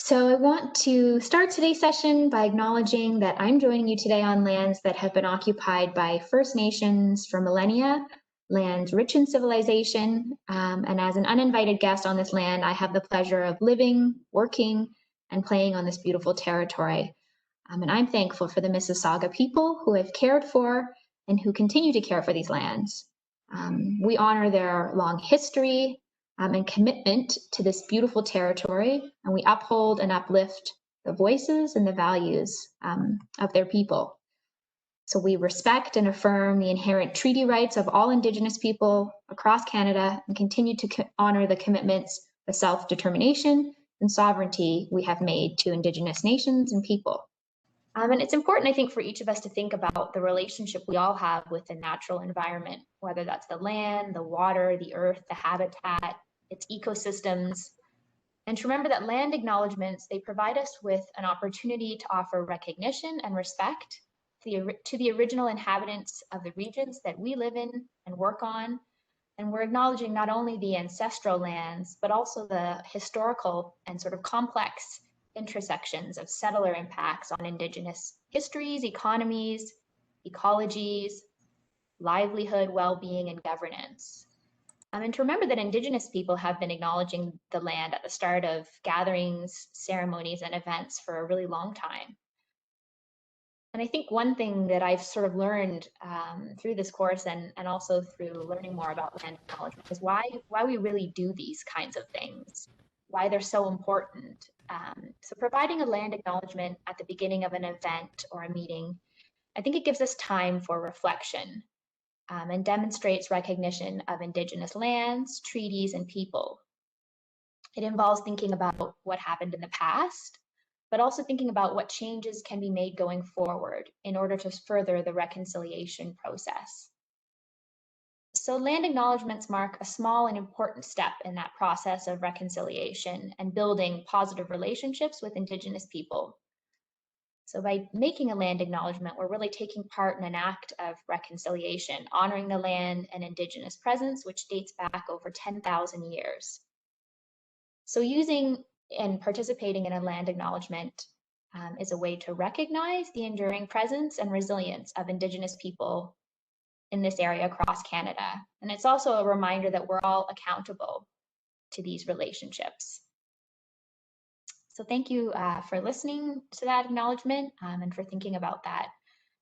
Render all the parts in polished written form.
So I want to start today's session by acknowledging that I'm joining you today on lands that have been occupied by First Nations for millennia, lands rich in civilization, and as an uninvited guest on this land, I have the pleasure of living, working, and playing on this beautiful territory. And I'm thankful for the Mississauga people who have cared for and who continue to care for these lands. We honor their long history, and commitment to this beautiful territory, and we uphold and uplift the voices and the values of their people. So we respect and affirm the inherent treaty rights of all Indigenous people across Canada and continue to honor the commitments of self-determination and sovereignty we have made to Indigenous nations and people. And it's important, I think, for each of us to think about the relationship we all have with the natural environment, whether that's the land, the water, the earth, the habitat, its ecosystems. And to remember that land acknowledgements, they provide us with an opportunity to offer recognition and respect to the original inhabitants of the regions that we live in and work on. And we're acknowledging not only the ancestral lands, but also the historical and sort of complex intersections of settler impacts on Indigenous histories, economies, ecologies, livelihood, well-being, and governance. And to remember that Indigenous people have been acknowledging the land at the start of gatherings, ceremonies, and events for a really long time. And I think one thing that I've sort of learned through this course and also through learning more about land acknowledgement is why we really do these kinds of things, why they're so important. So providing a land acknowledgement at the beginning of an event or a meeting, I think it gives us time for reflection and demonstrates recognition of Indigenous lands, treaties, and people. It involves thinking about what happened in the past, but also thinking about what changes can be made going forward in order to further the reconciliation process. So land acknowledgements mark a small and important step in that process of reconciliation and building positive relationships with Indigenous people. So by making a land acknowledgement, we're really taking part in an act of reconciliation, honoring the land and Indigenous presence, which dates back over 10,000 years. So using and participating in a land acknowledgement is a way to recognize the enduring presence and resilience of Indigenous people in this area across Canada. And it's also a reminder that we're all accountable to these relationships. So thank you for listening to that acknowledgement and for thinking about that.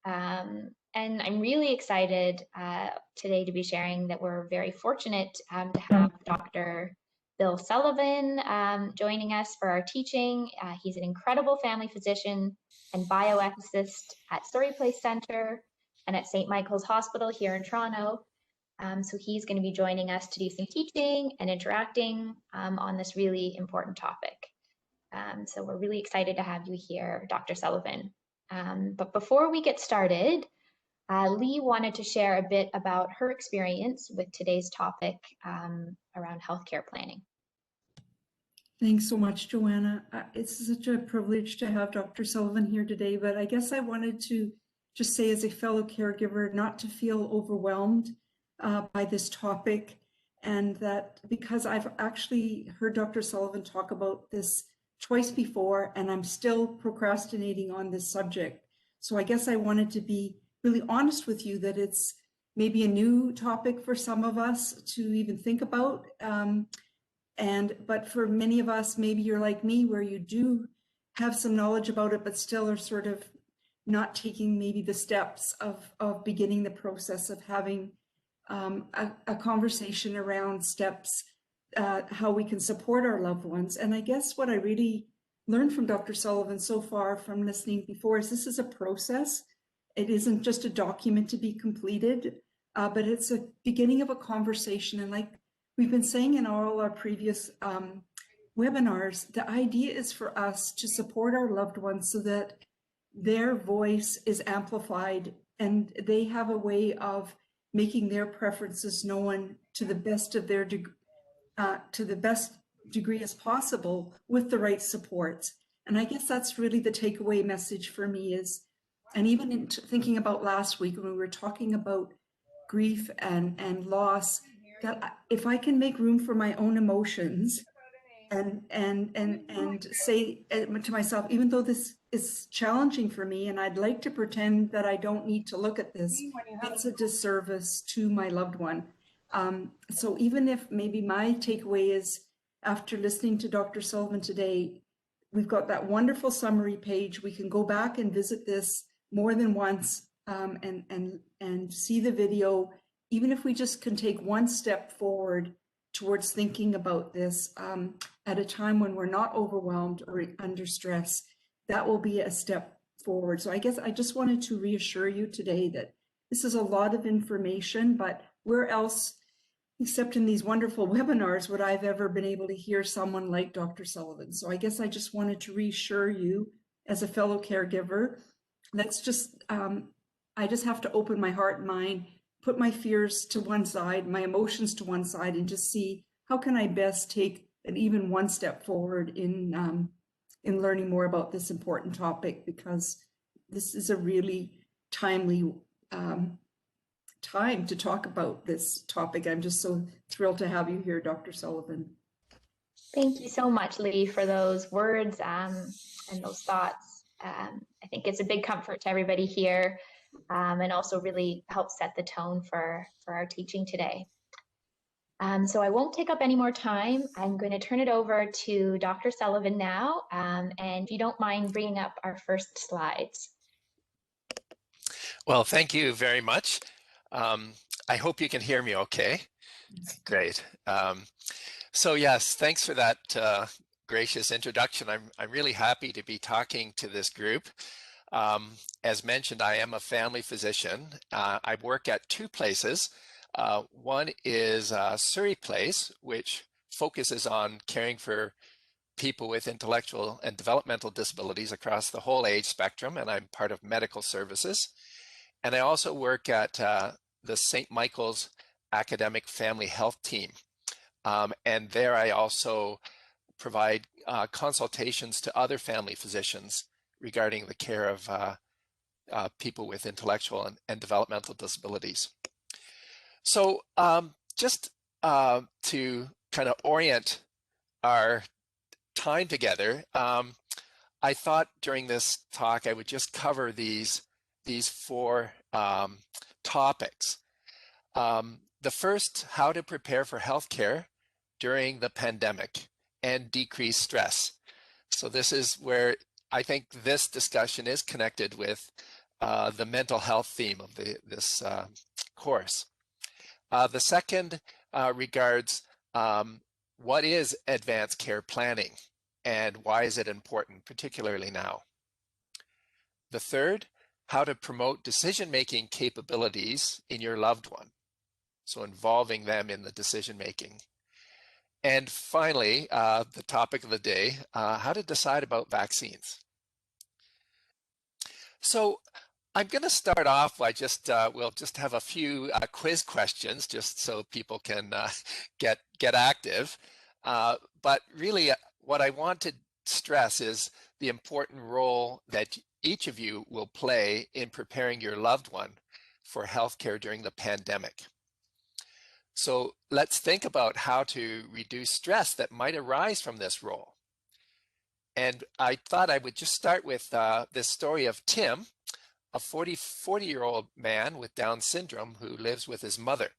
And I'm really excited today to be sharing that we're very fortunate to have Dr. Bill Sullivan joining us for our teaching. He's an incredible family physician and bioethicist at Surrey Place Centre and at St. Michael's Hospital here in Toronto. So he's going to be joining us to do some teaching and interacting on this really important topic. So we're really excited to have you here, Dr. Sullivan. But before we get started, Lee wanted to share a bit about her experience with today's topic around healthcare planning. Thanks so much, Joanna. It's such a privilege to have Dr. Sullivan here today, but I guess I wanted to just say as a fellow caregiver, not to feel overwhelmed by this topic, and that because I've actually heard Dr. Sullivan talk about this twice before, and I'm still procrastinating on this subject. So I guess I wanted to be really honest with you that it's maybe a new topic for some of us to even think about. But for many of us, maybe you're like me, where you do have some knowledge about it, but still are sort of not taking maybe the steps of beginning the process of having a conversation around steps, how we can support our loved ones. And I guess what I really learned from Dr. Sullivan so far from listening before is this is a process. It isn't just a document to be completed, but it's a beginning of a conversation. And like we've been saying in all our previous webinars, the idea is for us to support our loved ones so that their voice is amplified and they have a way of making their preferences known to the best of their to the best degree as possible with the right supports. And I guess that's really the takeaway message for me is, and even in thinking about last week when we were talking about grief and loss, that if I can make room for my own emotions and say to myself, even though this is challenging for me and I'd like to pretend that I don't need to look at this, it's a disservice to my loved one. So even if maybe my takeaway is, after listening to Dr. Sullivan today, we've got that wonderful summary page. We can go back and visit this more than once, and see the video. Even if we just can take one step forward towards thinking about this at a time when we're not overwhelmed or under stress, that will be a step forward. So I guess I just wanted to reassure you today that this is a lot of information, but where else, except in these wonderful webinars, would I've ever been able to hear someone like Dr. Sullivan? So I guess I just wanted to reassure you as a fellow caregiver, that's just, I just have to open my heart and mind, put my fears to one side, my emotions to one side, and just see how can I best take an even one step forward in learning more about this important topic, because this is a really timely time to talk about this topic. I'm just so thrilled to have you here, Dr. Sullivan. Thank you so much, Lee, for those words and those thoughts. I think it's a big comfort to everybody here, and also really helps set the tone for our teaching today. So I won't take up any more time. I'm going to turn it over to Dr. Sullivan now, and if you don't mind bringing up our first slides. Well, thank you very much. I hope you can hear me okay. Great. So yes, thanks for that gracious introduction. I'm really happy to be talking to this group. As mentioned, I am a family physician. I work at two places. One is Surrey Place, which focuses on caring for people with intellectual and developmental disabilities across the whole age spectrum, and I'm part of medical services. And I also work at the St. Michael's Academic Family Health Team. And there I also provide consultations to other family physicians regarding the care of people with intellectual and developmental disabilities. So just to kind of orient our time together, I thought during this talk I would just cover these four topics. The first, how to prepare for healthcare during the pandemic and decrease stress. So this is where I think this discussion is connected with the mental health theme of this course. The second regards what is advanced care planning and why is it important, particularly now. The third, how to promote decision-making capabilities in your loved one, so involving them in the decision-making. And finally, the topic of the day, how to decide about vaccines. So I'm going to start off by we'll just have a few quiz questions just so people can get active. But really what I want to stress is the important role that each of you will play in preparing your loved one for healthcare during the pandemic. So let's think about how to reduce stress that might arise from this role. And I thought I would just start with this story of Tim, a 40-year-old man with Down syndrome who lives with his mother.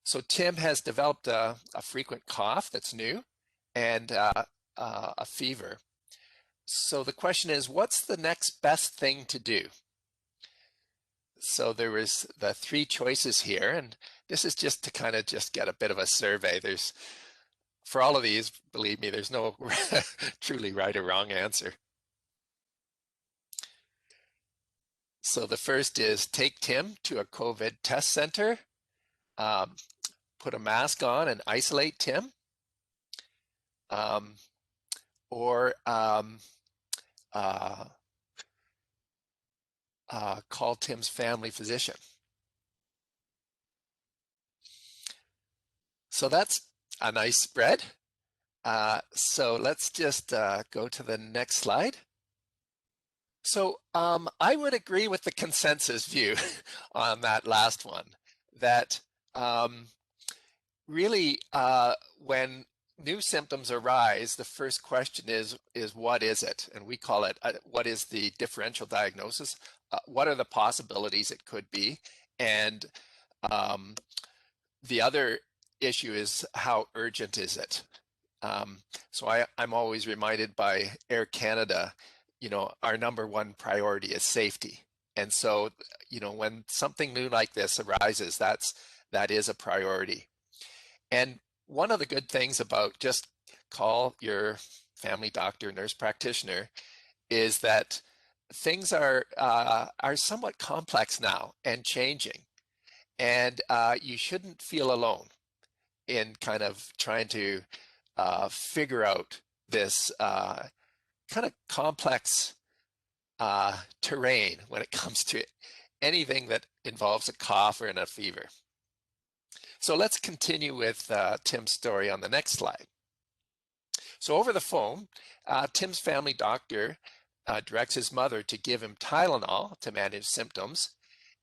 So Tim has developed a frequent cough that's new and a fever. So the question is, what's the next best thing to do? So there was the three choices here, and this is just to kind of just get a bit of a survey. For all of these, believe me, there's no truly right or wrong answer. So the first is take Tim to a COVID test center, put a mask on and isolate Tim, or call Tim's family physician. So that's a nice spread. So let's just go to the next slide. So I would agree with the consensus view on that last one, that really when new symptoms arise, the first question is what is it? And we call it, what is the differential diagnosis? What are the possibilities it could be? And the other issue is how urgent is it? So I'm always reminded by Air Canada, our number one priority is safety. And so, when something new like this arises, that is a priority. And one of the good things about just call your family doctor, nurse practitioner, is that things are somewhat complex now and changing. And you shouldn't feel alone in kind of trying to figure out this kind of complex terrain when it comes to anything that involves a cough or a fever. So let's continue with Tim's story on the next slide. So over the phone, Tim's family doctor directs his mother to give him Tylenol to manage symptoms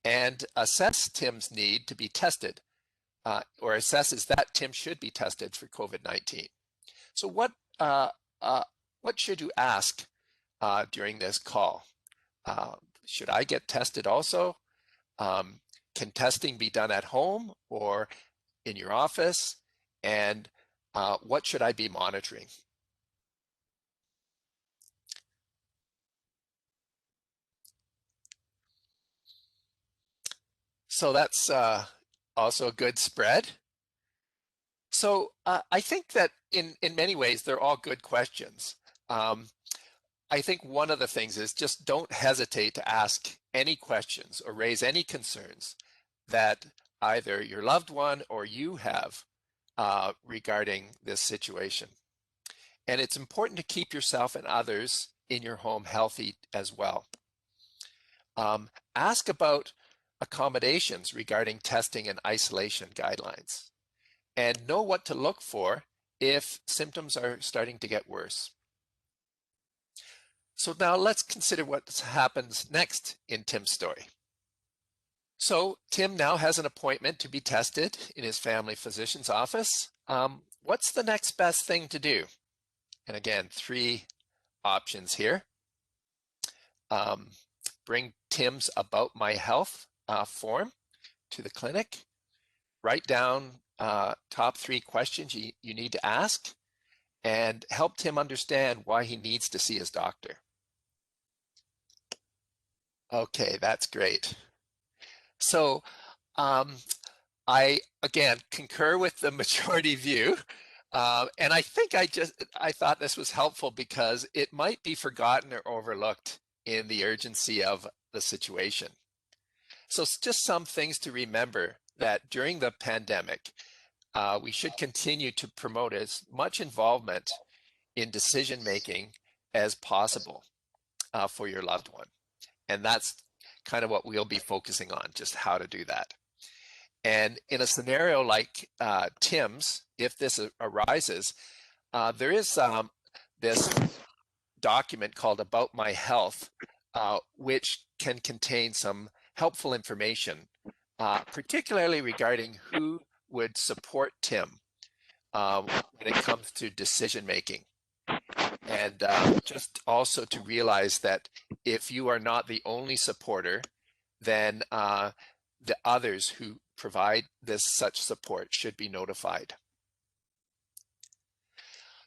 and assess Tim's need to be tested, or assesses that Tim should be tested for COVID-19. So what should you ask during this call? Should I get tested also? Can testing be done at home or in your office? And what should I be monitoring? So that's also a good spread. So I think that in many ways, they're all good questions. I think one of the things is just don't hesitate to ask any questions or raise any concerns that either your loved one or you have regarding this situation. And it's important to keep yourself and others in your home healthy as well. Ask about accommodations regarding testing and isolation guidelines, and know what to look for if symptoms are starting to get worse. So now let's consider what happens next in Tim's story. So Tim now has an appointment to be tested in his family physician's office. What's the next best thing to do? And again, 3 options here. Bring Tim's About My Health form to the clinic. Write down top 3 questions you need to ask and help Tim understand why he needs to see his doctor. Okay, that's great. So I, again, concur with the majority view. And I think I thought this was helpful because it might be forgotten or overlooked in the urgency of the situation. So it's just some things to remember that during the pandemic, we should continue to promote as much involvement in decision-making as possible for your loved one. And that's kind of what we'll be focusing on, just how to do that. And in a scenario like Tim's, if this arises, there is this document called About My Health, which can contain some helpful information, particularly regarding who would support Tim when it comes to decision making. And just also to realize that if you are not the only supporter, then the others who provide such support should be notified.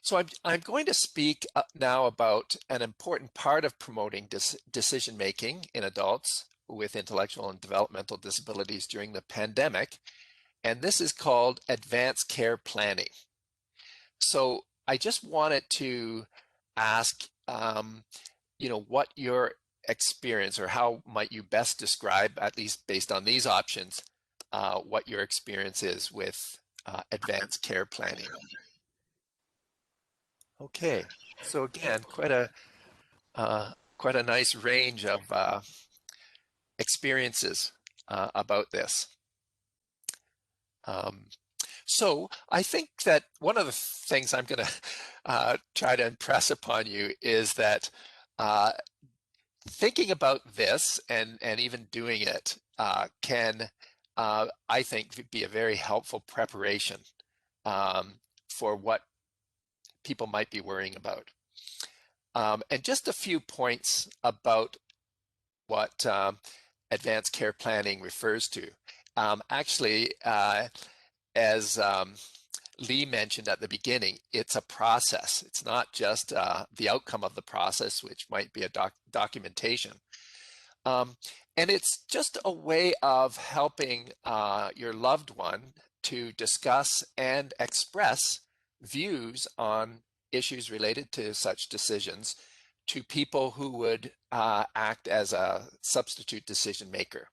So I'm going to speak now about an important part of promoting decision making in adults with intellectual and developmental disabilities during the pandemic, and this is called advanced care planning. So I just wanted to ask, what your experience, or how might you best describe, at least based on these options, what your experience is with advanced care planning. Okay, so again, quite a nice range of experiences about this. So I think that one of the things I'm going to try to impress upon you is that thinking about this and even doing it can, I think, be a very helpful preparation for what people might be worrying about. And just a few points about what advanced care planning refers to. Actually, as Lee mentioned at the beginning, it's a process. It's not just the outcome of the process, which might be a documentation. And it's just a way of helping your loved one to discuss and express views on issues related to such decisions to people who would act as a substitute decision maker.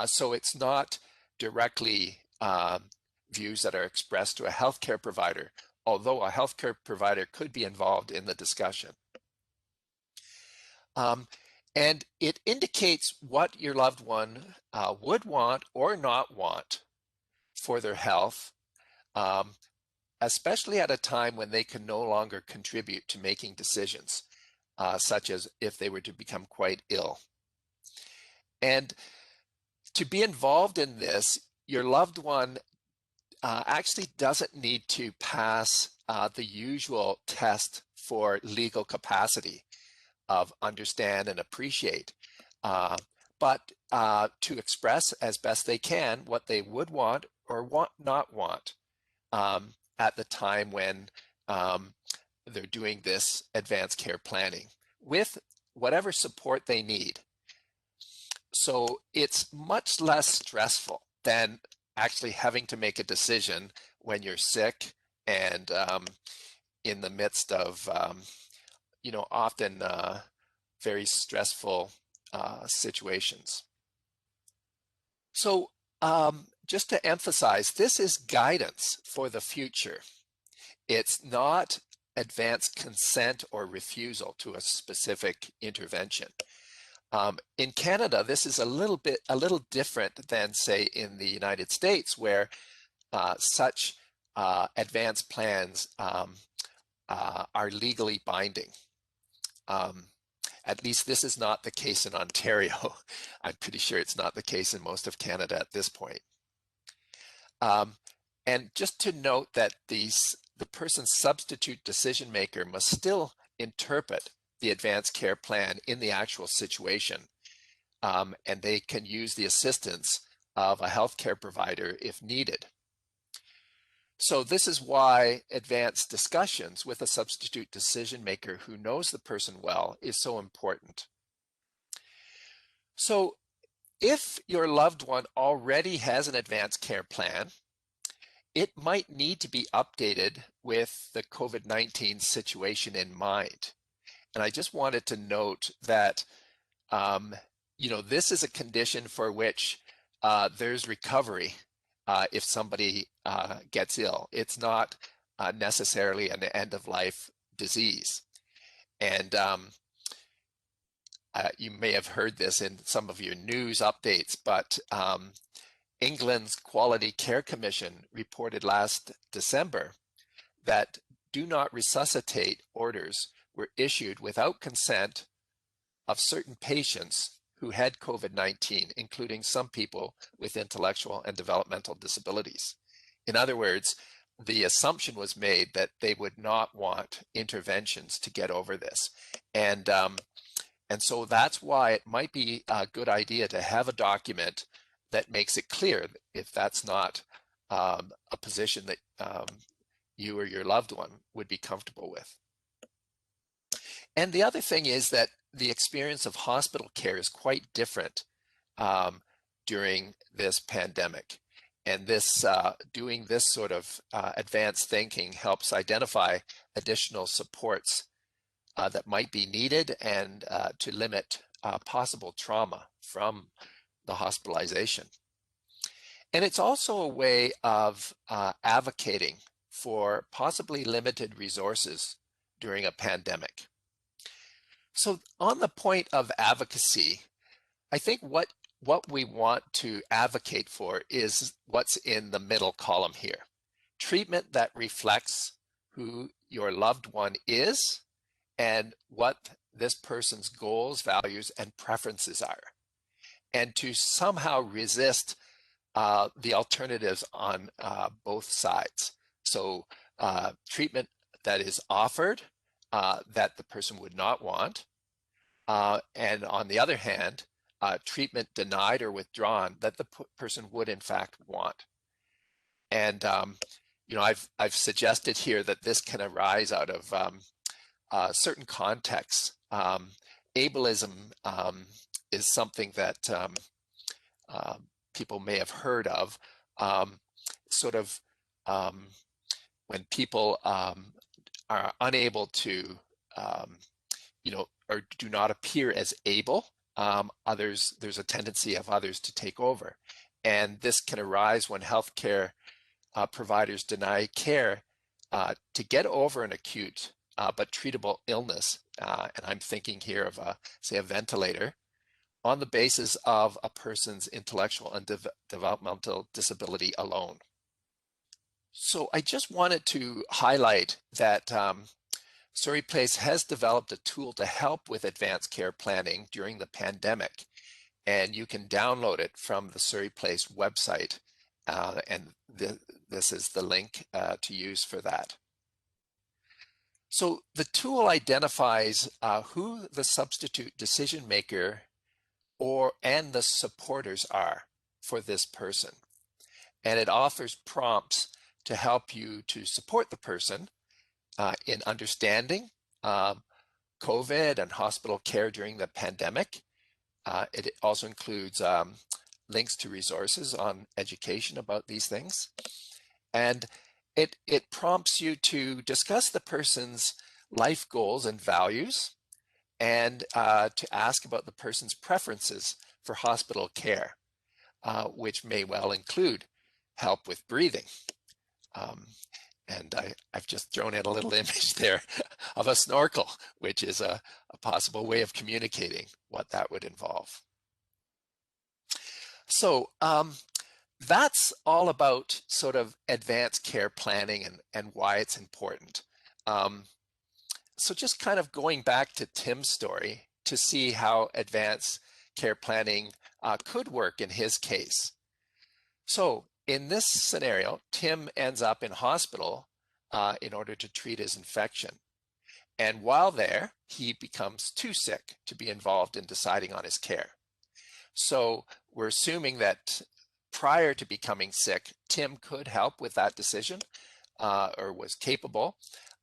So it's not directly views that are expressed to a healthcare provider, although a healthcare provider could be involved in the discussion. And it indicates what your loved one would want or not want for their health, especially at a time when they can no longer contribute to making decisions, such as if they were to become quite ill. And to be involved in this, your loved one actually doesn't need to pass the usual test for legal capacity of understand and appreciate, but to express as best they can what they would want or not want at the time when they're doing this advanced care planning with whatever support they need. So it's much less stressful than actually having to make a decision when you're sick and in the midst of often very stressful situations. So just to emphasize, this is guidance for the future. It's not advanced consent or refusal to a specific intervention. In Canada, this is a little different than, say, in the United States, where such advanced plans are legally binding. At least this is not the case in Ontario. I'm pretty sure it's not the case in most of Canada at this point. And just to note that the person's substitute decision maker must still interpret the advanced care plan in the actual situation, and they can use the assistance of a healthcare provider if needed. So this is why advanced discussions with a substitute decision maker who knows the person well is so important. So if your loved one already has an advanced care plan, it might need to be updated with the COVID-19 situation in mind. And I just wanted to note that, this is a condition for which there's recovery if somebody gets ill. It's not necessarily an end-of-life disease. And you may have heard this in some of your news updates, but England's Quality Care Commission reported last December that do not resuscitate orders were issued without consent of certain patients who had COVID-19, including some people with intellectual and developmental disabilities. In other words, the assumption was made that they would not want interventions to get over this. And so that's why it might be a good idea to have a document that makes it clear if that's not a position that you or your loved one would be comfortable with. And the other thing is that the experience of hospital care is quite different during this pandemic. And this doing this sort of advanced thinking helps identify additional supports that might be needed and to limit possible trauma from the hospitalization. And it's also a way of advocating for possibly limited resources during a pandemic. So on the point of advocacy, I think what we want to advocate for is what's in the middle column here. Treatment that reflects who your loved one is and what this person's goals, values, and preferences are. And to somehow resist the alternatives on both sides. So treatment that is offered that the person would not want, and on the other hand, treatment denied or withdrawn that the person would in fact want. And I've suggested here that this can arise out of certain contexts. Ableism is something that people may have heard of. Sort of when people are unable to, or do not appear as able, there's a tendency of others to take over. And this can arise when healthcare providers deny care to get over an acute but treatable illness. And I'm thinking here of, say, a ventilator, on the basis of a person's intellectual and developmental disability alone. So I just wanted to highlight that Surrey Place has developed a tool to help with advanced care planning during the pandemic, and you can download it from the Surrey Place website, and this is the link to use for that. So the tool identifies who the substitute decision maker and the supporters are for this person, and it offers prompts to help you to support the person in understanding COVID and hospital care during the pandemic. It also includes links to resources on education about these things. And it prompts you to discuss the person's life goals and values, and to ask about the person's preferences for hospital care, which may well include help with breathing. And I've just thrown in a little image there of a snorkel, which is a possible way of communicating what that would involve. So that's all about sort of advanced care planning and why it's important. So just kind of going back to Tim's story to see how advanced care planning could work in his case. So in this scenario, Tim ends up in hospital in order to treat his infection. And while there, he becomes too sick to be involved in deciding on his care. So we're assuming that prior to becoming sick, Tim could help with that decision, or was capable.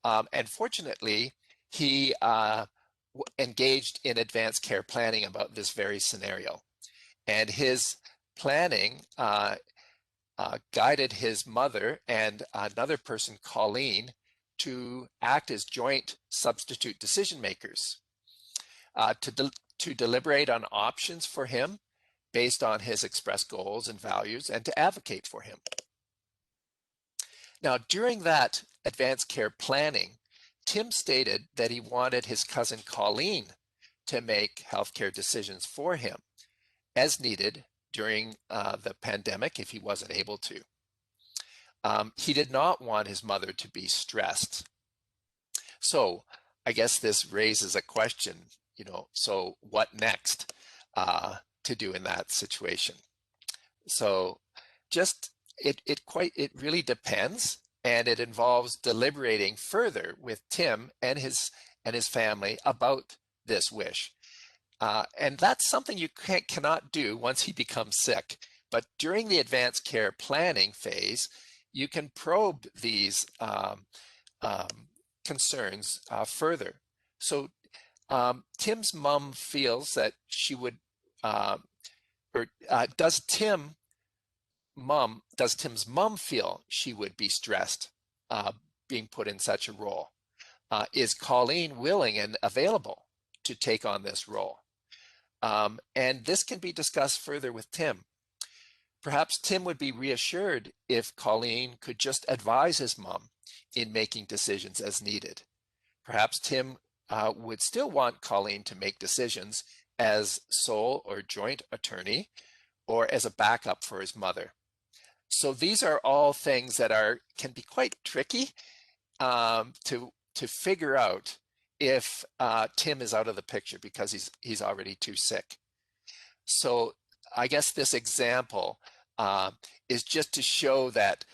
And fortunately, he engaged in advanced care planning about this very scenario. And his planning guided his mother and another person, Colleen, to act as joint substitute decision makers, to deliberate on options for him based on his expressed goals and values, and to advocate for him. Now, during that advanced care planning, Tim stated that he wanted his cousin Colleen to make healthcare decisions for him as needed during the pandemic if he wasn't able to. He did not want his mother to be stressed. So I guess this raises a question, so what next to do in that situation? So just it really depends, and it involves deliberating further with Tim and his family about this wish. And that's something you cannot do once he becomes sick. But during the advanced care planning phase, you can probe these concerns further. So Tim's mom feels that she would, does Tim's mom feel she would be stressed being put in such a role? Is Colleen willing and available to take on this role? And this can be discussed further with Tim. Perhaps Tim would be reassured if Colleen could just advise his mom in making decisions as needed. Perhaps Tim would still want Colleen to make decisions as sole or joint attorney, or as a backup for his mother. So these are all things that can be quite tricky to figure out if Tim is out of the picture because he's already too sick. So I guess this example is just to show that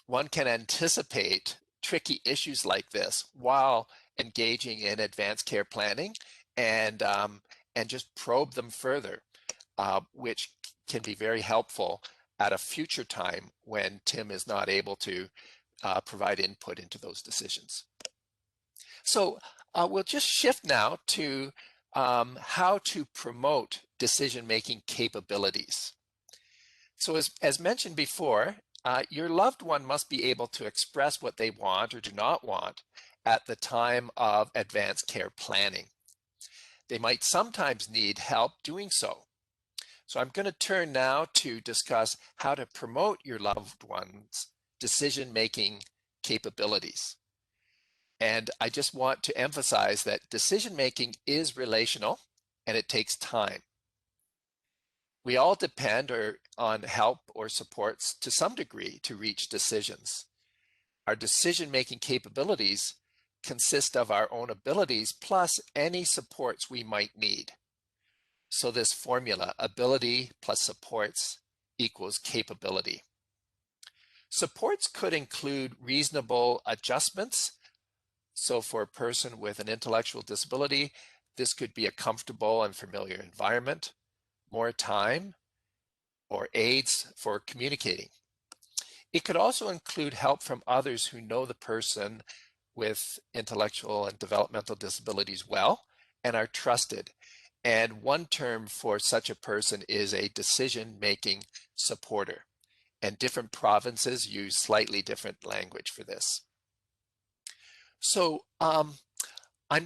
one can anticipate tricky issues like this while engaging in advanced care planning and just probe them further, which can be very helpful at a future time when Tim is not able to provide input into those decisions. So we'll just shift now to how to promote decision-making capabilities. So as mentioned before, your loved one must be able to express what they want or do not want at the time of advanced care planning. They might sometimes need help doing so. So I'm going to turn now to discuss how to promote your loved one's decision-making capabilities. And I just want to emphasize that decision-making is relational and it takes time. We all depend on help or supports to some degree to reach decisions. Our decision-making capabilities consist of our own abilities plus any supports we might need. So this formula, ability plus supports equals capability. Supports could include reasonable adjustments. So for a person with an intellectual disability, this could be a comfortable and familiar environment, more time, or aids for communicating. It could also include help from others who know the person with intellectual and developmental disabilities well and are trusted. And one term for such a person is a decision-making supporter. And different provinces use slightly different language for this. So I'm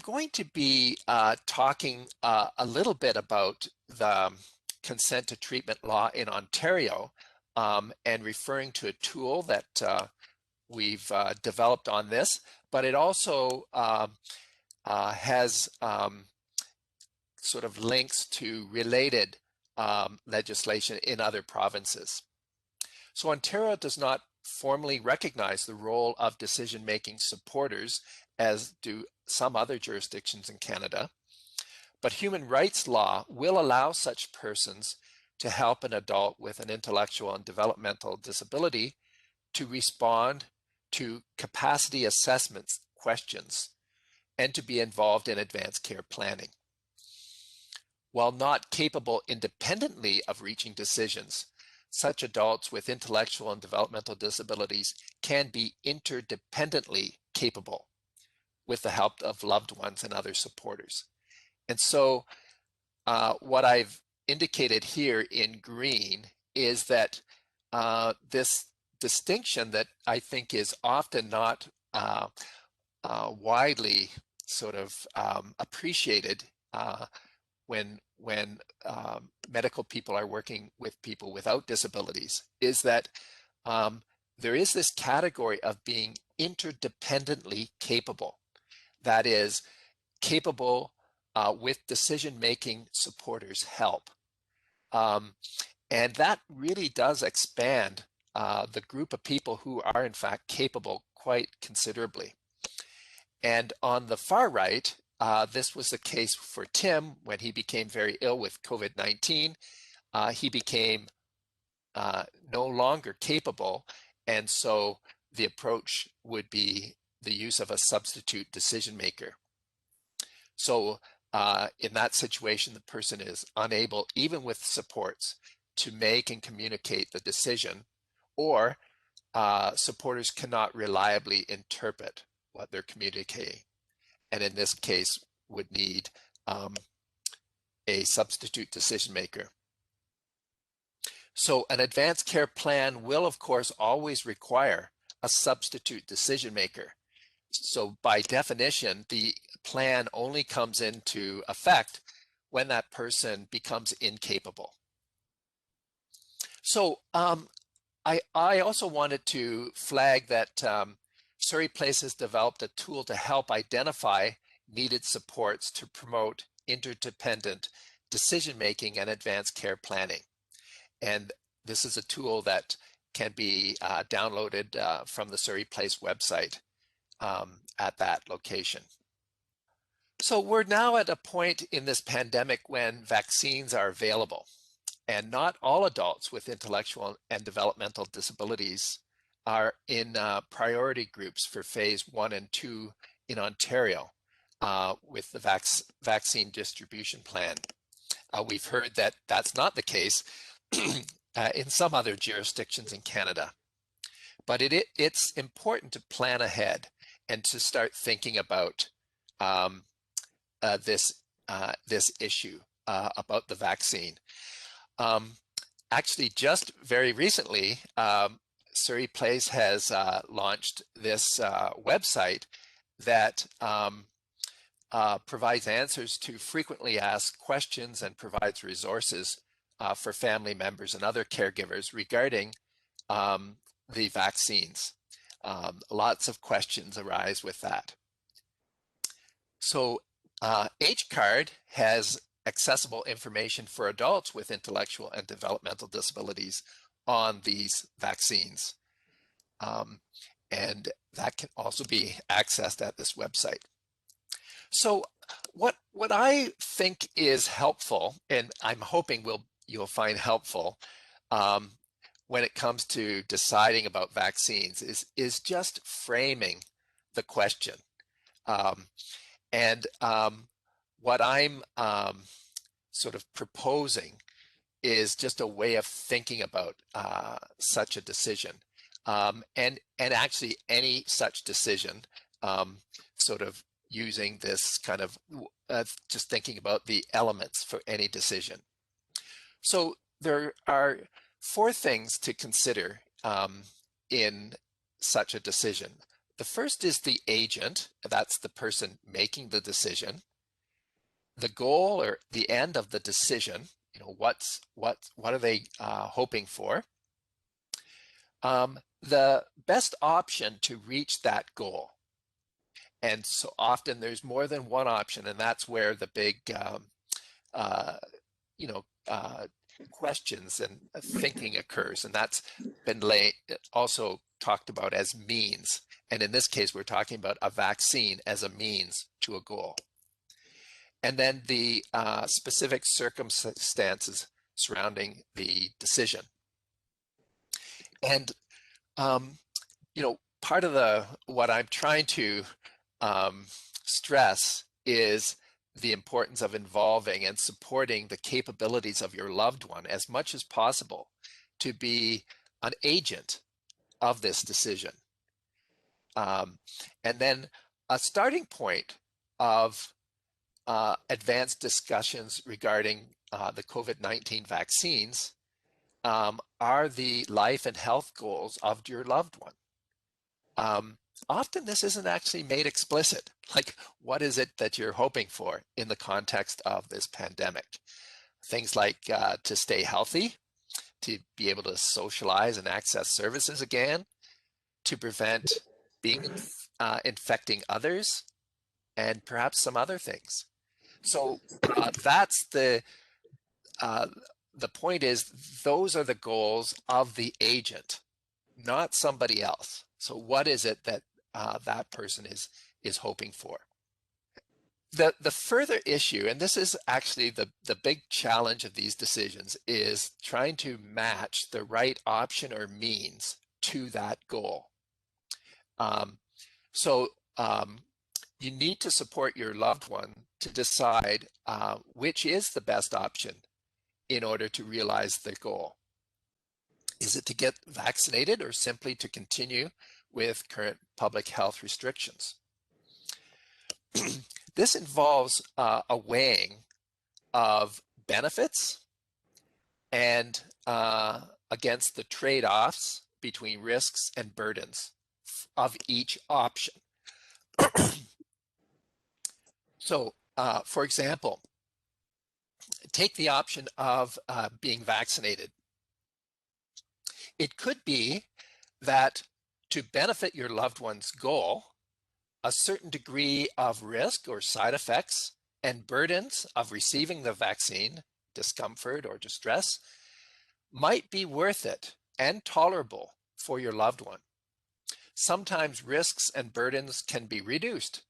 going to be talking a little bit about the consent to treatment law in Ontario and referring to a tool that we've developed on this, but it also has sort of links to related legislation in other provinces. So Ontario does not formally recognize the role of decision-making supporters, as do some other jurisdictions in Canada, but human rights law will allow such persons to help an adult with an intellectual and developmental disability to respond to capacity assessments questions and to be involved in advanced care planning. While not capable independently of reaching decisions, such adults with intellectual and developmental disabilities can be interdependently capable with the help of loved ones and other supporters. And so what I've indicated here in green is that this distinction that I think is often not widely sort of appreciated when medical people are working with people without disabilities is that there is this category of being interdependently capable. That is, capable with decision-making supporters' help. And that really does expand the group of people who are in fact capable quite considerably. And on the far right, this was the case for Tim when he became very ill with COVID-19. He became no longer capable, and so the approach would be the use of a substitute decision maker. So in that situation, the person is unable, even with supports, to make and communicate the decision, or supporters cannot reliably interpret what they're communicating. And in this case, would need a substitute decision maker. So an advanced care plan will, of course, always require a substitute decision maker. So by definition, the plan only comes into effect when that person becomes incapable. So I also wanted to flag that Surrey Place has developed a tool to help identify needed supports to promote interdependent decision-making and advanced care planning. And this is a tool that can be downloaded from the Surrey Place website at that location. So we're now at a point in this pandemic when vaccines are available, and not all adults with intellectual and developmental disabilities are in priority groups for phase 1 and 2 in Ontario with the vaccine distribution plan. We've heard that that's not the case in some other jurisdictions in Canada. But it's important to plan ahead and to start thinking about this issue about the vaccine. Actually, just very recently, Surrey Place has launched this website that provides answers to frequently asked questions and provides resources for family members and other caregivers regarding the vaccines. Lots of questions arise with that. So H-Card has accessible information for adults with intellectual and developmental disabilities on these vaccines. And that can also be accessed at this website. So what I think is helpful, and I'm hoping you'll find helpful when it comes to deciding about vaccines, is just framing the question. What I'm sort of proposing is just a way of thinking about such a decision, and actually any such decision, sort of using this kind of just thinking about the elements for any decision. So there are 4 things to consider in such a decision. The first is the agent, that's the person making the decision. The goal or the end of the decision, what are they hoping for? The best option to reach that goal. And so often there's more than one option, and that's where the big questions and thinking occurs, and that's been also talked about as means. And in this case, we're talking about a vaccine as a means to a goal. And then the specific circumstances surrounding the decision. And part of what I'm trying to stress is the importance of involving and supporting the capabilities of your loved one as much as possible to be an agent of this decision. And then a starting point of advanced discussions regarding the COVID-19 vaccines are the life and health goals of your loved one. Often this isn't actually made explicit. Like, what is it that you're hoping for in the context of this pandemic? Things like to stay healthy, to be able to socialize and access services again, to prevent being infecting others, and perhaps some other things. So that's the point is, those are the goals of the agent, not somebody else. So what is it that that person is hoping for? The further issue, and this is actually the big challenge of these decisions, is trying to match the right option or means to that goal. You need to support your loved one to decide which is the best option in order to realize the goal. Is it to get vaccinated or simply to continue with current public health restrictions? This involves a weighing of benefits and against the trade-offs between risks and burdens of each option. So, for example, take the option of being vaccinated. It could be that to benefit your loved one's goal, a certain degree of risk or side effects and burdens of receiving the vaccine, discomfort or distress, might be worth it and tolerable for your loved one. Sometimes risks and burdens can be reduced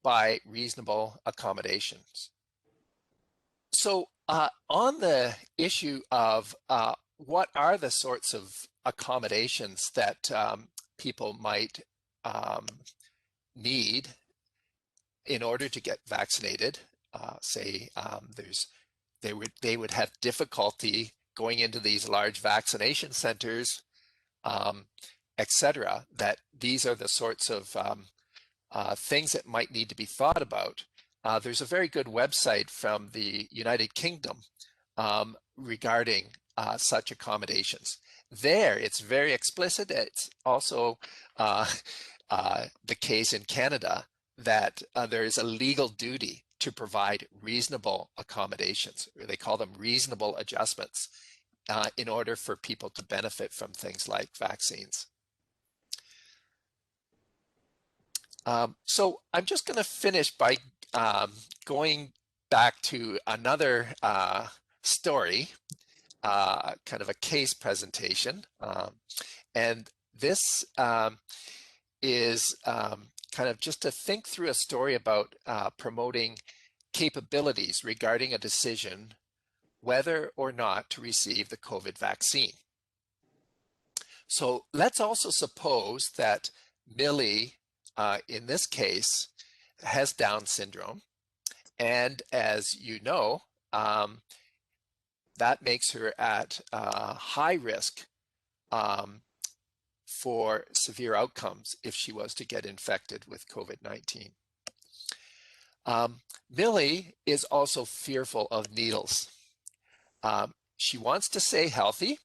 by reasonable accommodations. So on the issue of what are the sorts of accommodations that people might need in order to get vaccinated. Say they would have difficulty going into these large vaccination centers, etc. That these are the sorts of things that might need to be thought about. There's a very good website from the United Kingdom regarding such accommodations. There, it's very explicit. It's also the case in Canada that there is a legal duty to provide reasonable accommodations, or they call them reasonable adjustments, in order for people to benefit from things like vaccines. So I'm just going to finish by going back to another story, kind of a case presentation. And this is kind of just to think through a story about promoting capabilities regarding a decision whether or not to receive the COVID vaccine. So let's also suppose that Millie, in this case, has Down syndrome. And as you know, that makes her at high risk for severe outcomes if she was to get infected with COVID-19. Millie is also fearful of needles. She wants to stay healthy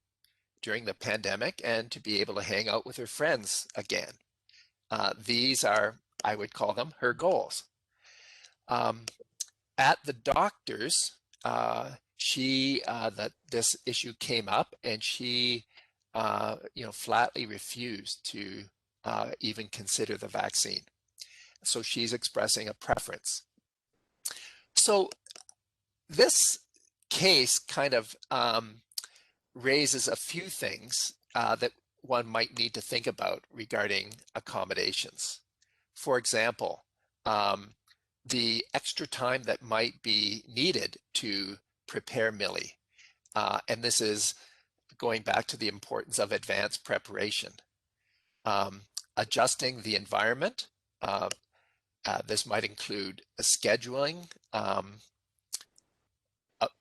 during the pandemic and to be able to hang out with her friends again. These are, I would call them, her goals. At the doctor's, this issue came up, and she, flatly refused to even consider the vaccine. So she's expressing a preference. So this case kind of raises a few things that one might need to think about regarding accommodations. For example, the extra time that might be needed to prepare Millie. And this is going back to the importance of advanced preparation. Adjusting the environment. This might include scheduling an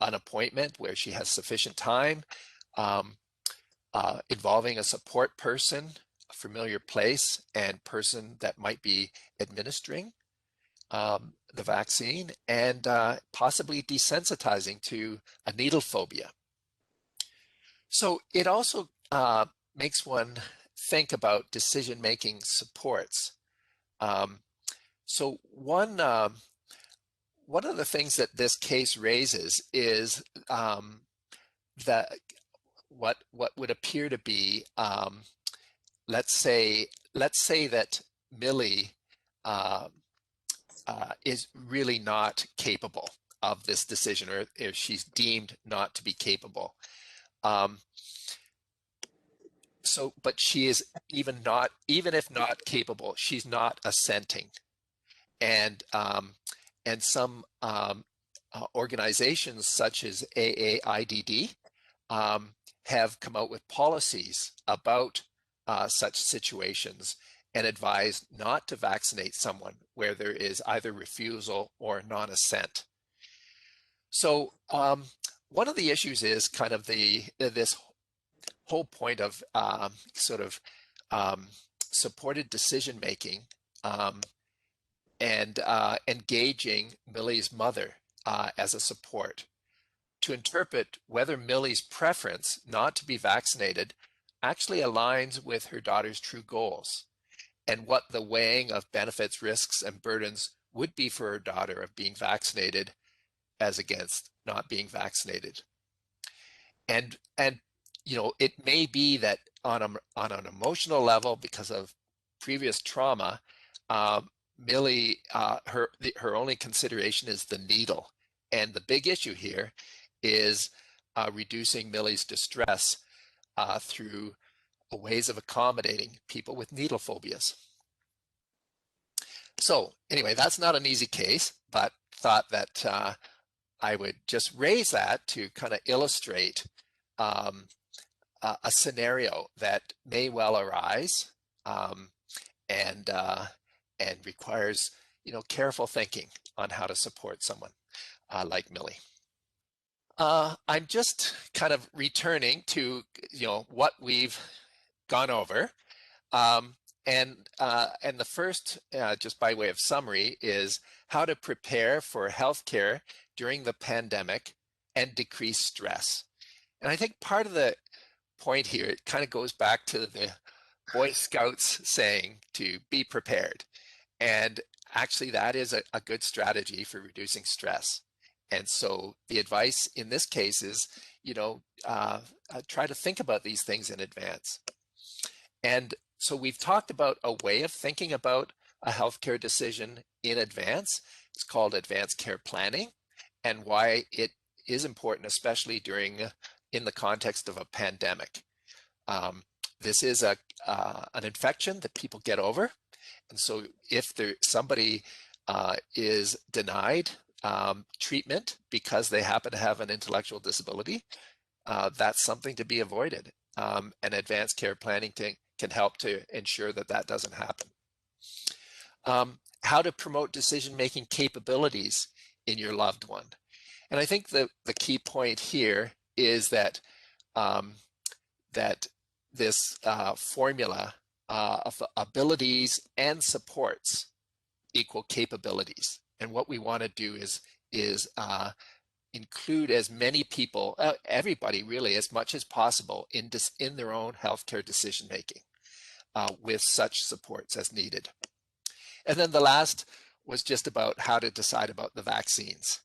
appointment where she has sufficient time, involving a support person, a familiar place, and person that might be administering the vaccine, and possibly desensitizing to a needle phobia. So it also makes one think about decision-making supports. So one of the things that this case raises is that what would appear to be, let's say that Millie is really not capable of this decision, or if she's deemed not to be capable. But she is even if not capable, she's not assenting. And some organizations such as AAIDD have come out with policies about such situations and advise not to vaccinate someone where there is either refusal or non-assent. So one of the issues is kind of this whole point of supported decision-making and engaging Millie's mother as a support to interpret whether Millie's preference not to be vaccinated actually aligns with her daughter's true goals, and what the weighing of benefits, risks, and burdens would be for her daughter of being vaccinated as against not being vaccinated. And it may be that on an emotional level, because of previous trauma, Millie, her only consideration is the needle. And the big issue here is reducing Millie's distress through ways of accommodating people with needle phobias. So anyway, that's not an easy case, but thought that I would just raise that to kind of illustrate a scenario that may well arise um, and requires, careful thinking on how to support someone like Millie. I'm just kind of returning to, what we've gone over. And the first, just by way of summary, is how to prepare for healthcare during the pandemic and decrease stress. And I think part of the point here, it kind of goes back to the Boy Scouts saying to be prepared. And actually that is a good strategy for reducing stress. And so the advice in this case is, try to think about these things in advance. And so we've talked about a way of thinking about a healthcare decision in advance. It's called advanced care planning, and why it is important, especially in the context of a pandemic. This is an infection that people get over. And so if somebody is denied treatment because they happen to have an intellectual disability, that's something to be avoided. And advanced care planning can help to ensure that that doesn't happen. How to promote decision-making capabilities in your loved one. And I think the key point here is that that this formula of abilities and supports equal capabilities. And what we want to do is include as many people, everybody really, as much as possible in their own healthcare decision making with such supports as needed. And then the last was just about how to decide about the vaccines.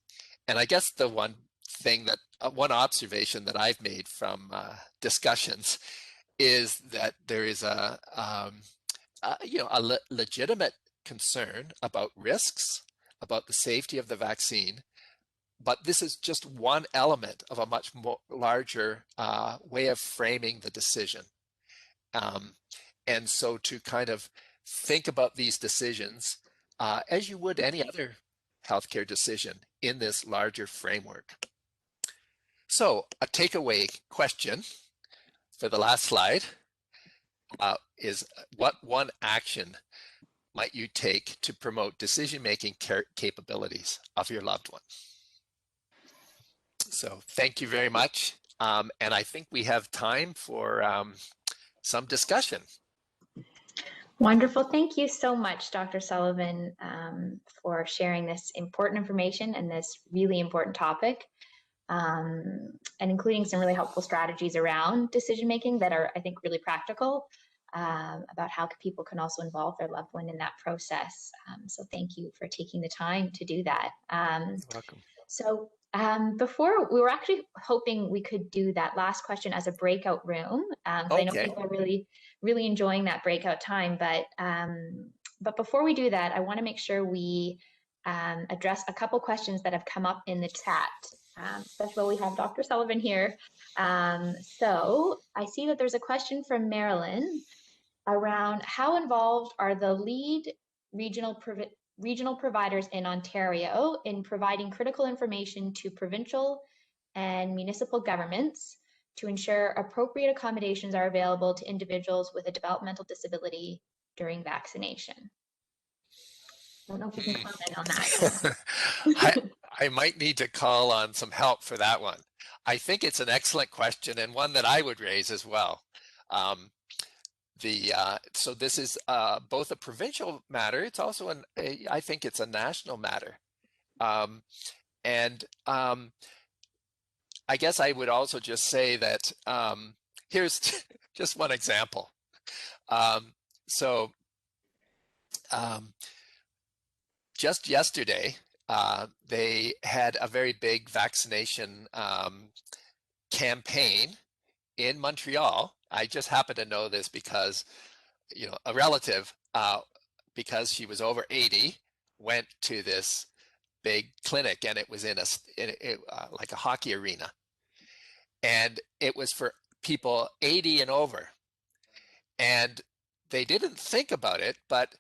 And I guess the one thing one observation that I've made from discussions is that there is a legitimate concern about risks, about the safety of the vaccine, but this is just one element of a much more larger way of framing the decision. And so to kind of think about these decisions as you would any other healthcare decision in this larger framework. So a takeaway question for the last slide is, what one action might you take to promote decision-making capabilities of your loved one? So thank you very much. And I think we have time for some discussion. Wonderful. Thank you so much, Dr. Sullivan, for sharing this important information and this really important topic, and including some really helpful strategies around decision-making that are, I think, really practical about how people can also involve their loved one in that process. So thank you for taking the time to do that. You're welcome. So before, we were actually hoping we could do that last question as a breakout room. Okay. I know people are really enjoying that breakout time, but before we do that, I want to make sure we address a couple questions that have come up in the chat. Especially while we have Dr. Sullivan here. So I see that there's a question from Marilyn around how involved are the lead regional providers in Ontario in providing critical information to provincial and municipal governments to ensure appropriate accommodations are available to individuals with a developmental disability during vaccination. I don't know if you can comment on that. I might need to call on some help for that one. I think it's an excellent question and one that I would raise as well. So this is both a provincial matter. It's also I think it's a national matter. I guess I would also just say that here's just one example. Just yesterday, they had a very big vaccination campaign in Montreal. I just happen to know this because, a relative, because she was over 80, went to this big clinic, and it was in like a hockey arena, and it was for people 80 and over, and they didn't think about it, but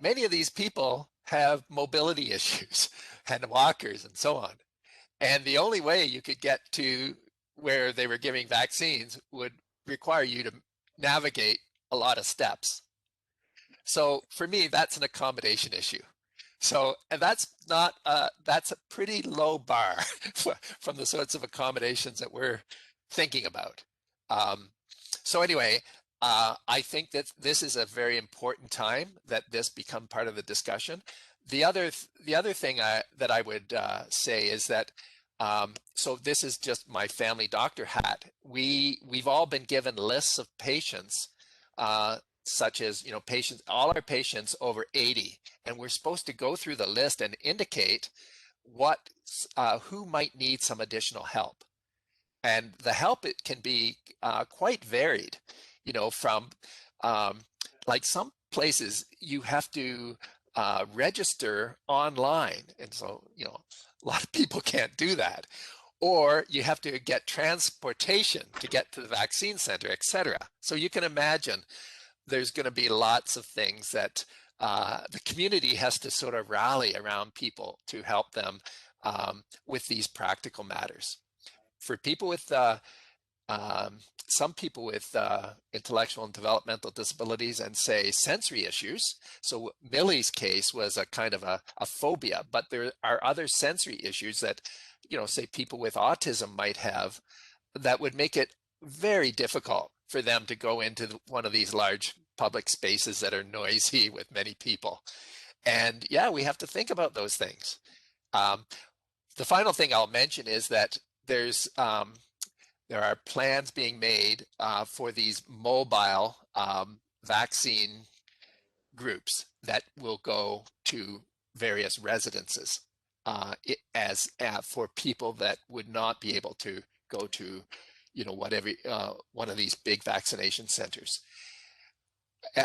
many of these people have mobility issues and walkers and so on, and the only way you could get to where they were giving vaccines would require you to navigate a lot of steps. So for me, that's an accommodation issue. So, and that's not, that's a pretty low bar from the sorts of accommodations that we're thinking about. So anyway, I think that this is a very important time that this become part of the discussion. The other thing that I would say is that, so this is just my family doctor hat. We've all been given lists of patients, such as, you know, patients, all our patients over 80, and we're supposed to go through the list and indicate what, who might need some additional help. And the help, it can be quite varied, you know, from like some places you have to register online. And so, you know, a lot of people can't do that. Or you have to get transportation to get to the vaccine center, etc. So you can imagine there's going to be lots of things that the community has to sort of rally around people to help them with these practical matters. For people with some people with intellectual and developmental disabilities and say sensory issues. So Millie's case was a kind of a phobia, but there are other sensory issues that, you know, say people with autism might have, that would make it very difficult for them to go into one of these large public spaces that are noisy with many people. And yeah, we have to think about those things. The final thing I'll mention is that there are plans being made for these mobile vaccine groups that will go to various residences for people that would not be able to go to, you know, whatever one of these big vaccination centers.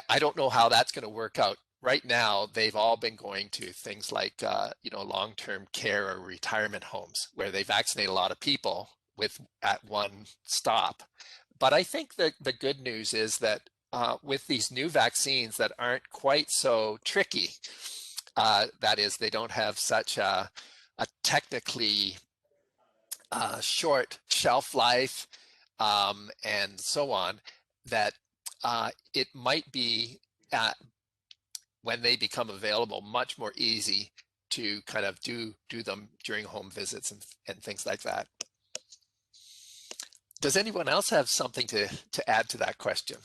I don't know how that's going to work out. Right now, they've all been going to things like, you know, long-term care or retirement homes where they vaccinate a lot of people at one stop. But I think that the good news is that with these new vaccines that aren't quite so tricky, that is, they don't have such a technically short shelf life and so on, that it might be, when they become available, much more easy to kind of do them during home visits and things like that. Does anyone else have something to add to that question?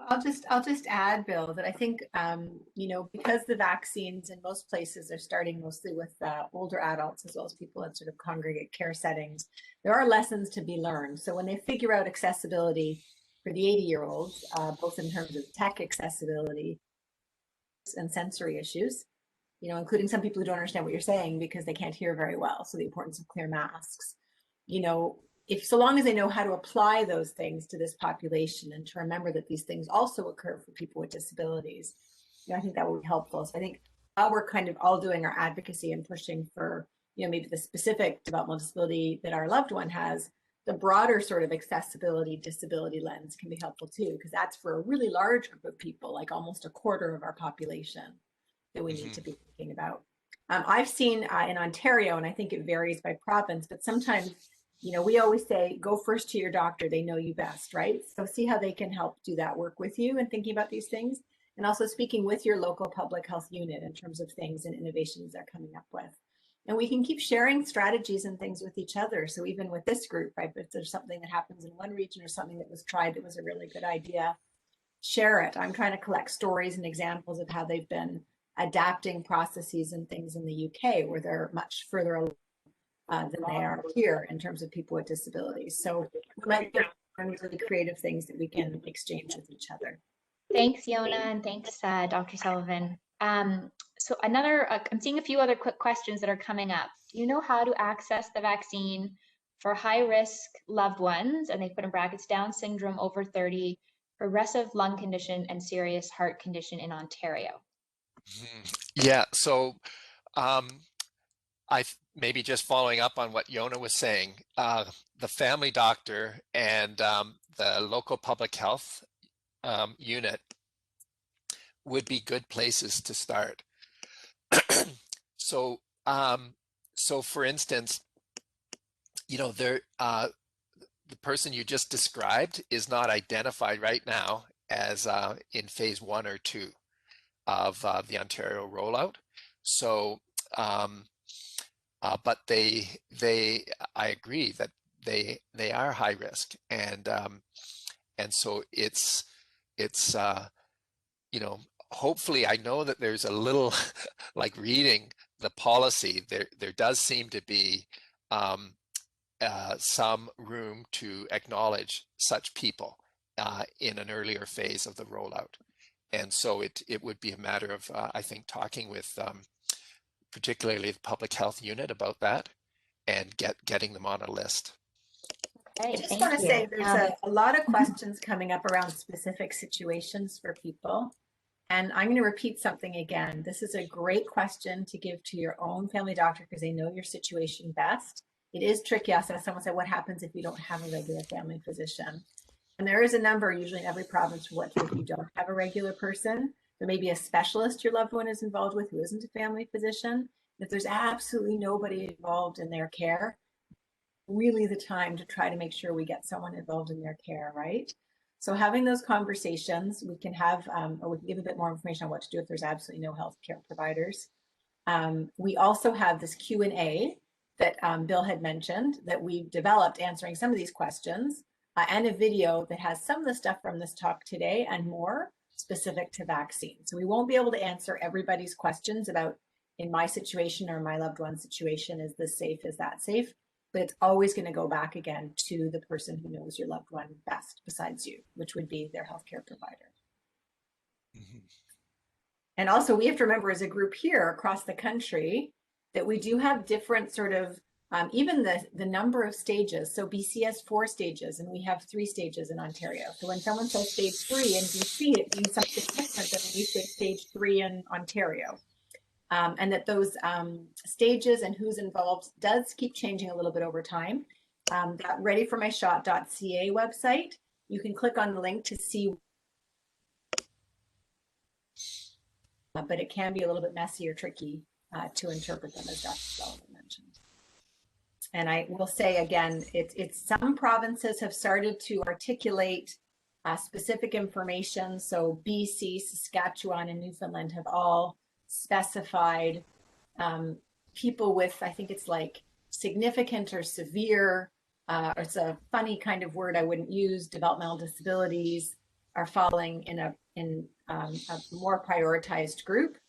I'll just add, Bill, that I think you know, because the vaccines in most places are starting mostly with older adults as well as people in sort of congregate care settings, there are lessons to be learned. So when they figure out accessibility for the 80-year-olds, both in terms of tech accessibility and sensory issues, you know, including some people who don't understand what you're saying because they can't hear very well. So the importance of clear masks, you know, if so long as they know how to apply those things to this population and to remember that these things also occur for people with disabilities, you know, I think that would be helpful. So I think while we're kind of all doing our advocacy and pushing for, you know, maybe the specific developmental disability that our loved one has, the broader sort of accessibility disability lens can be helpful too, because that's for a really large group of people, like almost a quarter of our population, that we need to be thinking about. I've seen in Ontario, and I think it varies by province, but sometimes, you know, we always say, go first to your doctor, they know you best, right? So see how they can help do that work with you and thinking about these things, and also speaking with your local public health unit in terms of things and innovations they're coming up with. And we can keep sharing strategies and things with each other. So even with this group, right, if there's something that happens in one region or something that was tried that was a really good idea, share it. I'm trying to collect stories and examples of how they've been adapting processes and things in the UK, where they're much further along than they are here in terms of people with disabilities. So we might get really creative things that we can exchange with each other. Thanks, Yona, and thanks, Dr. Sullivan. So I'm seeing a few other quick questions that are coming up. Do you know how to access the vaccine for high-risk loved ones, and they put in brackets, Down syndrome over 30, progressive lung condition, and serious heart condition in Ontario? Yeah, so maybe just following up on what Yona was saying, the family doctor and the local public health unit would be good places to start. So, so for instance, you know, the person you just described is not identified right now as in phase 1 or 2 of the Ontario rollout. So, but I agree that they are high risk, and so it's you know, hopefully, I know that there's a little like reading the policy, there does seem to be some room to acknowledge such people in an earlier phase of the rollout. And so it would be a matter of, I think, talking with particularly the public health unit about that and getting them on a list. I just want to say there's a lot of questions coming up around specific situations for people. And I'm going to repeat something again. This is a great question to give to your own family doctor because they know your situation best. It is tricky. Also, someone said, what happens if you don't have a regular family physician? And there is a number, usually in every province, for what to do if you don't have a regular person. There may be a specialist your loved one is involved with who isn't a family physician. If there's absolutely nobody involved in their care, really the time to try to make sure we get someone involved in their care, right? So having those conversations, we can have, or we can give a bit more information on what to do if there's absolutely no healthcare providers. We also have this Q&A that Bill had mentioned that we've developed answering some of these questions, and a video that has some of the stuff from this talk today and more specific to vaccines. So we won't be able to answer everybody's questions about, in my situation or my loved one's situation, is this safe, is that safe? But it's always going to go back again to the person who knows your loved one best besides you, which would be their healthcare provider. Mm-hmm. And also we have to remember as a group here across the country that we do have different sort of, even the number of stages. So BC has 4 stages and we have 3 stages in Ontario. So when someone says stage 3 in BC, it means something different than when we say stage 3 in Ontario. And that those stages and who's involved does keep changing a little bit over time. That readyformyshot.ca website, you can click on the link to see, but it can be a little bit messy or tricky to interpret them, as Dr. Sullivan mentioned. And I will say again, it's some provinces have started to articulate specific information. So BC, Saskatchewan, and Newfoundland have all specified people with, I think it's like significant or severe, or it's a funny kind of word I wouldn't use, developmental disabilities are falling in a more prioritized group.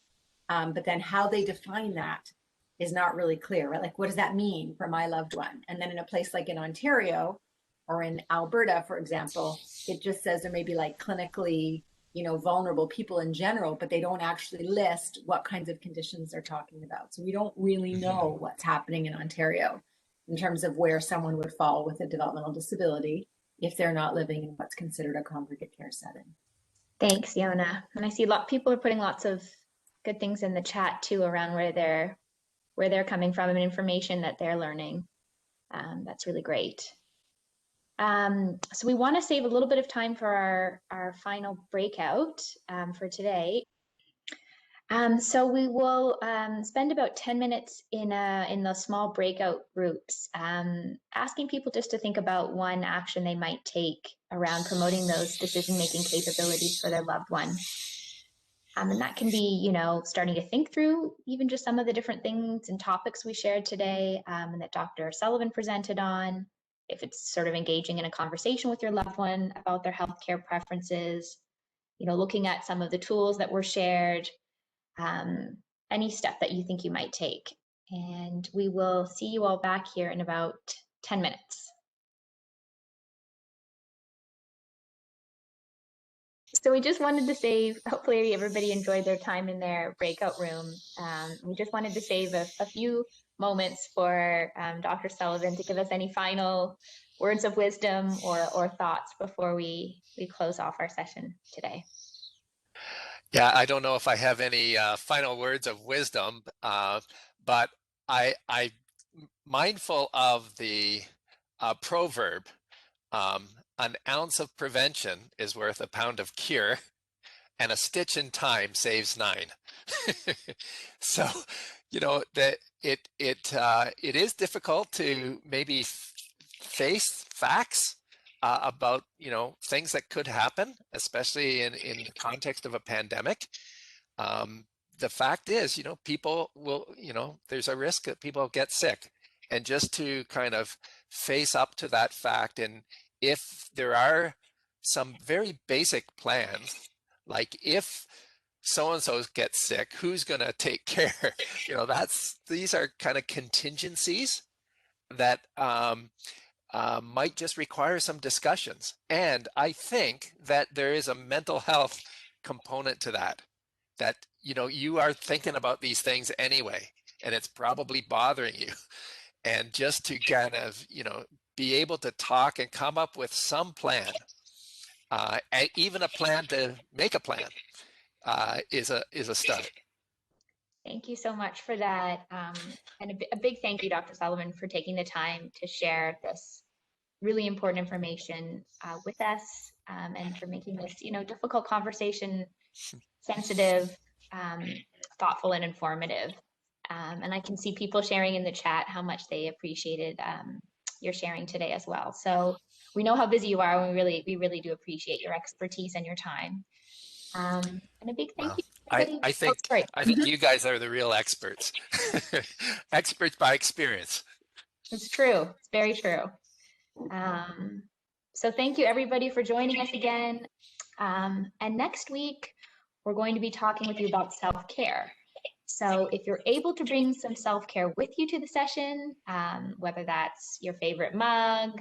But then how they define that is not really clear, right? Like, what does that mean for my loved one? And then in a place like in Ontario or in Alberta, for example, it just says there may be like clinically, vulnerable people in general, but they don't actually list what kinds of conditions they're talking about. So we don't really know what's happening in Ontario in terms of where someone would fall with a developmental disability if they're not living in what's considered a congregate care setting. Thanks, Joanna. And I see people are putting lots of good things in the chat too around where they're coming from and information that they're learning. That's really great. So we want to save a little bit of time for our final breakout for today. So we will spend about 10 minutes in the small breakout groups, asking people just to think about one action they might take around promoting those decision-making capabilities for their loved one. And that can be, starting to think through even just some of the different things and topics we shared today and that Dr. Sullivan presented on. If it's sort of engaging in a conversation with your loved one about their healthcare preferences, looking at some of the tools that were shared, any step that you think you might take. And we will see you all back here in about 10 minutes. So we just wanted to save, hopefully everybody enjoyed their time in their breakout room. We just wanted to save a few moments for Dr. Sullivan to give us any final words of wisdom or thoughts before we close off our session today. Yeah, I don't know if I have any final words of wisdom, but I mindful of the proverb, an ounce of prevention is worth a pound of cure, and a stitch in time saves 9. So, that it is difficult to maybe face facts, about, you know, things that could happen, especially in the context of a pandemic. The fact is, you know, people will, you know, there's a risk that people get sick, and just to kind of face up to that fact. And if there are some very basic plans, like if so-and-so gets sick, who's going to take care? You know, these are kind of contingencies that might just require some discussions. And I think that there is a mental health component to that, you know, you are thinking about these things anyway, and it's probably bothering you. And just to kind of, you know, be able to talk and come up with some plan, even a plan to make a plan, is a start. Thank you so much for that. And a big thank you, Dr. Sullivan, for taking the time to share this really important information with us, and for making this, you know, difficult conversation sensitive, thoughtful, and informative. And I can see people sharing in the chat how much they appreciated your sharing today as well. So we know how busy you are, and we really do appreciate your expertise and your time. And a big thank you. I think you guys are the real experts. Experts by experience. It's true. It's very true. So thank you everybody for joining us again. And next week, we're going to be talking with you about self-care. So if you're able to bring some self-care with you to the session, whether that's your favorite mug,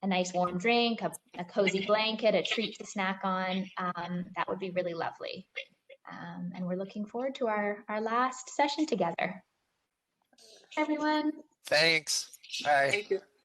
a nice warm drink, a cozy blanket, a treat to snack on, that would be really lovely. And we're looking forward to our last session together. Everyone. Thanks. Bye. Thank you.